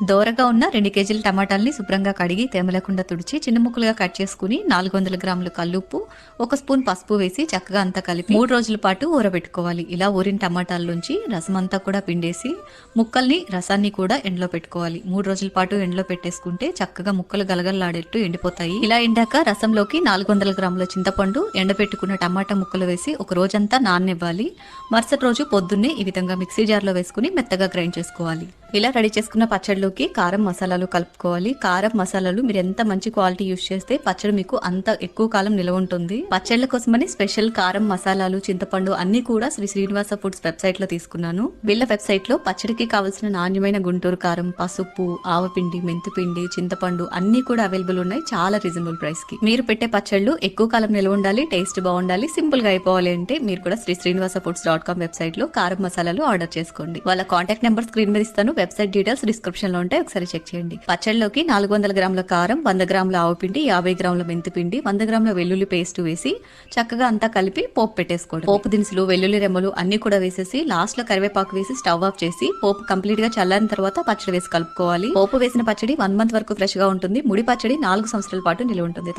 దోరగా ఉన్న 2 కేజీల టమాటాలని శుభ్రంగా కడిగి తేమలేకుండా తుడిచి చిన్న ముక్కలుగా కట్ చేసుకుని 400 గ్రాములు కల్లుప్పు, 1 స్పూన్ పసుపు వేసి చక్కగా అంతా కలిపి 3 రోజుల పాటు ఊరబెట్టుకోవాలి. ఇలా ఊరిన టమాటాల నుంచి రసం అంతా కూడా పిండేసి ముక్కల్ని రసాన్ని కూడా ఎండలో పెట్టుకోవాలి. 3 రోజుల పాటు ఎండలో పెట్టేసుకుంటే చక్కగా ముక్కలు గలగలలాడేట్టు ఎండిపోతాయి. ఇలా ఎండాక రసంలోకి 400 గ్రాముల చింతపండు, ఎండబెట్టుకున్న టమాటా ముక్కలు వేసి ఒక రోజంతా నాననివ్వాలి. మరుసటి రోజు పొద్దున్నే ఈ విధంగా మిక్సీ జార్లో వేసుకుని మెత్తగా గ్రైండ్ చేసుకోవాలి. ఇలా రెడీ చేసుకున్న పచ్చడిలోకి కారం మసాలాలు కలుపుకోవాలి. కారం మసాలాలు మీరు ఎంత మంచి క్వాలిటీ యూస్ చేస్తే పచ్చడి మీకు అంత ఎక్కువ కాలం నిలవ ఉంటుంది. పచ్చళ్ళ కోసమని స్పెషల్ కారం మసాలాలు, చింతపండు అన్ని కూడా శ్రీ శ్రీనివాస ఫుడ్స్ వెబ్సైట్ లో తీసుకున్నాను. వీళ్ళ వెబ్సైట్ లో పచ్చడికి కావాల్సిన నాణ్యమైన గుంటూరు కారం, పసుపు, ఆవపిండి, మెంతిపిండి, చింతపండు అన్ని కూడా అవైలబుల్ ఉన్నాయి చాలా రీజనబుల్ ప్రైస్ కి. మీరు పెట్టే పచ్చళ్ళు ఎక్కువ కాలం నిలవ ఉండాలి, టేస్ట్ బాగుండాలి, సింపుల్ గా అయిపోవాలి అంటే మీరు కూడా శ్రీ శ్రీనివాస ఫుడ్స్.com వెబ్సైట్ లో కారం మసాలాలు ఆర్డర్ చేసుకోండి. వాళ్ళ కాంటాక్ట్ నెంబర్ స్క్రీన్ మీద ఇస్తాను. వెబ్సైట్ డీటెయిల్స్ డిస్క్రిప్షన్ లో ఉంటాయి, ఒకసారి చెక్ చేయండి. పచ్చళ్ళలోకి 400 గ్రాముల కారం, 100 గ్రాముల ఆవుపిండి, 50 గ్రాముల మెంతిపిండి, 100 గ్రాముల వెల్లుల్లి పేస్ట్ వేసి చక్కగా అంతా కలిపి పోపు పెట్టేసుకోండి. పోపు దినుసులు, వెల్లుల్లి రెమ్మలు అన్ని కూడా వేసేసి లాస్ట్ లో కరివేపాకు వేసి స్టవ్ ఆఫ్ చేసి పోపు కంప్లీట్ గా చల్లారిన తర్వాత పచ్చడి వేసి కలుపుకోవాలి. పోపు వేసిన పచ్చడి 1 మంత్ వరకు ఫ్రెష్ గా ఉంటుంది. ముడి పచ్చడి 4 సంవత్సరాల పాటు నిలువ ఉంటుంది.